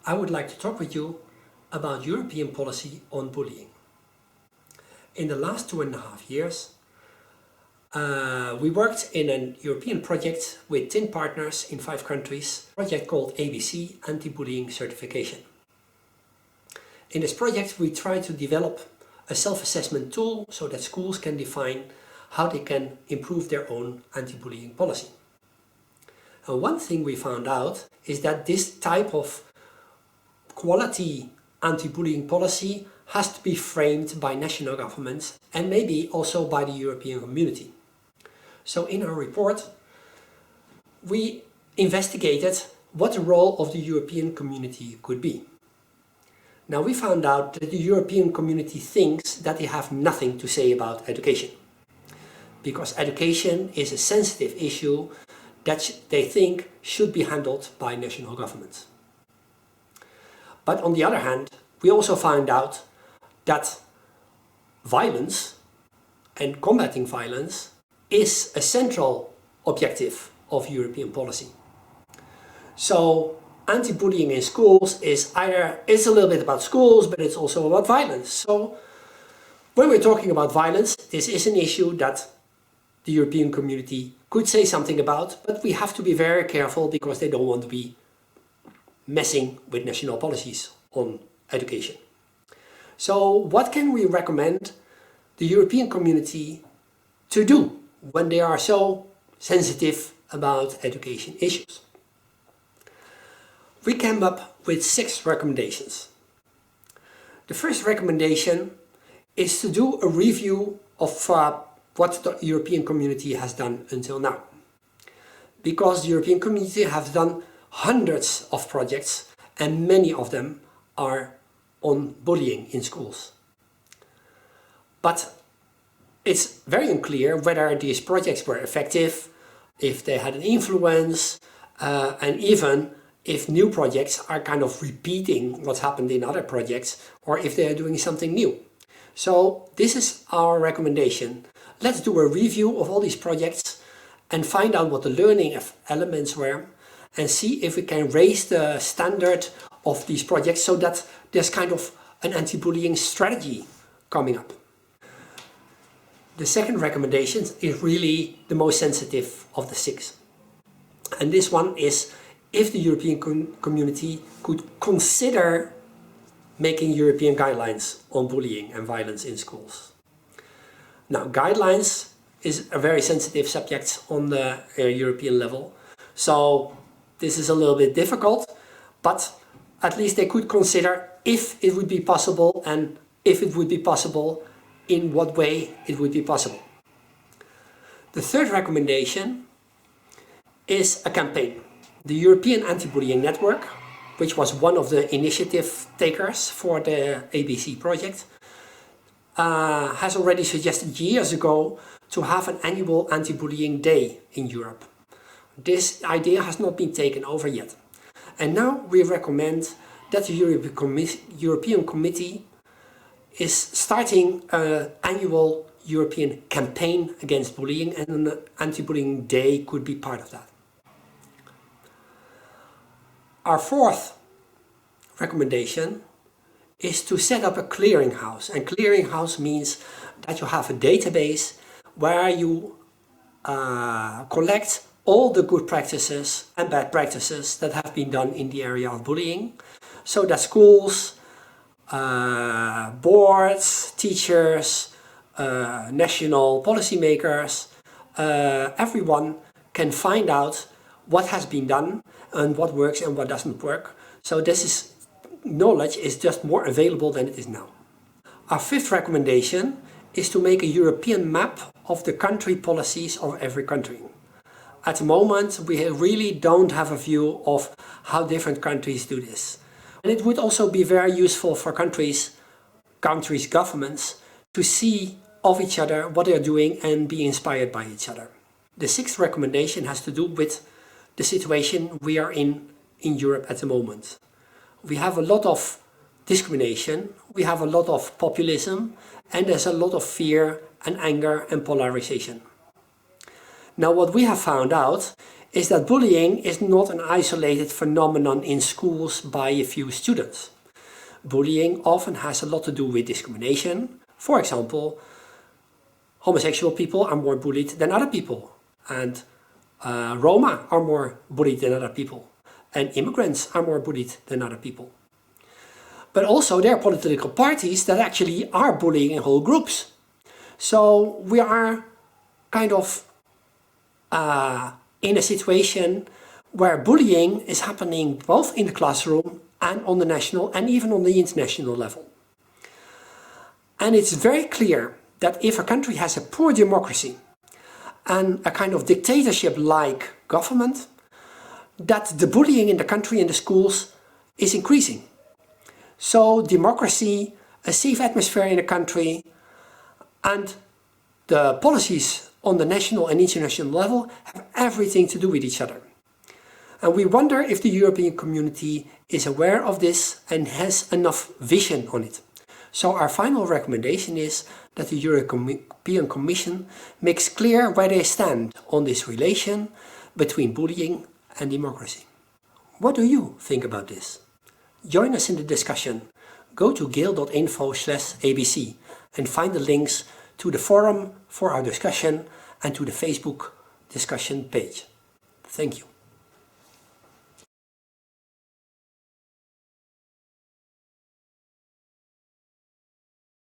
I would like to talk with you about European policy on bullying. In the last 2.5 years, we worked in a European project with 10 partners in 5 countries, a project called ABC, Anti-Bullying Certification. In this project, we tried to develop a self-assessment tool so that schools can define how they can improve their own anti-bullying policy. And one thing we found out is that this type of quality anti-bullying policy has to be framed by national governments and maybe also by the European community. So in our report, we investigated what the role of the European community could be. Now we found out that the European community thinks that they have nothing to say about education, because education is a sensitive issue that they think should be handled by national governments. But on the other hand, we also found out that violence and combating violence is a central objective of European policy. So anti-bullying in schools it's a little bit about schools, but it's also about violence. So when we're talking about violence, this is an issue that the European community could say something about, but we have to be very careful because they don't want to be messing with national policies on education. So what can we recommend the European community to do when they are so sensitive about education issues? We came up with 6 recommendations. The first recommendation is to do a review of what the European community has done until now. Because the European community has done hundreds of projects and many of them are on bullying in schools. But it's very unclear whether these projects were effective, if they had an influence, and even if new projects are kind of repeating what's happened in other projects, or if they are doing something new. So this is our recommendation. Let's do a review of all these projects and find out what the learning elements were and see if we can raise the standard of these projects so that there's kind of an anti-bullying strategy coming up. The second recommendation is really the most sensitive of the 6. And this one is if the European community could consider making European guidelines on bullying and violence in schools. Now, guidelines is a very sensitive subject on the European level. So this is a little bit difficult, but at least they could consider if it would be possible, and if it would be possible, in what way it would be possible. The third recommendation is a campaign. The European Antibullying Netwotrk, which was one of the initiative takers for the ABC project, has already suggested years ago to have an annual anti-bullying day in Europe. This idea has not been taken over yet. And now we recommend that the European Committee is starting an annual European campaign against bullying, and an anti-bullying day could be part of that. Our fourth recommendation is to set up a clearinghouse. And clearinghouse means that you have a database where you collect all the good practices and bad practices that have been done in the area of bullying, so that schools, boards, teachers, national policymakers, everyone can find out what has been done and what works and what doesn't work. So knowledge is just more available than it is now. Our fifth recommendation is to make a European map of the country policies of every country. At the moment, we really don't have a view of how different countries do this. And it would also be very useful for countries' governments to see of each other what they are doing and be inspired by each other. The sixth recommendation has to do with the situation we are in Europe at the moment. We have a lot of discrimination, we have a lot of populism, and there's a lot of fear and anger and polarization. Now what we have found out is that bullying is not an isolated phenomenon in schools by a few students. Bullying often has a lot to do with discrimination. For example, homosexual people are more bullied than other people, and Roma are more bullied than other people, and immigrants are more bullied than other people. But also there are political parties that actually are bullying whole groups. So we are kind of in a situation where bullying is happening both in the classroom and on the national and even on the international level. And it's very clear that if a country has a poor democracy and a kind of dictatorship-like government, that the bullying in the country and the schools is increasing. So democracy, a safe atmosphere in a country, and the policies on the national and international level have everything to do with each other. And we wonder if the European community is aware of this and has enough vision on it. So our final recommendation is that the European Commission makes clear where they stand on this relation between bullying and democracy. What do you think about this? Join us in the discussion. Go to gale.info/abc and find the links to the forum for our discussion and to the Facebook discussion page. Thank you.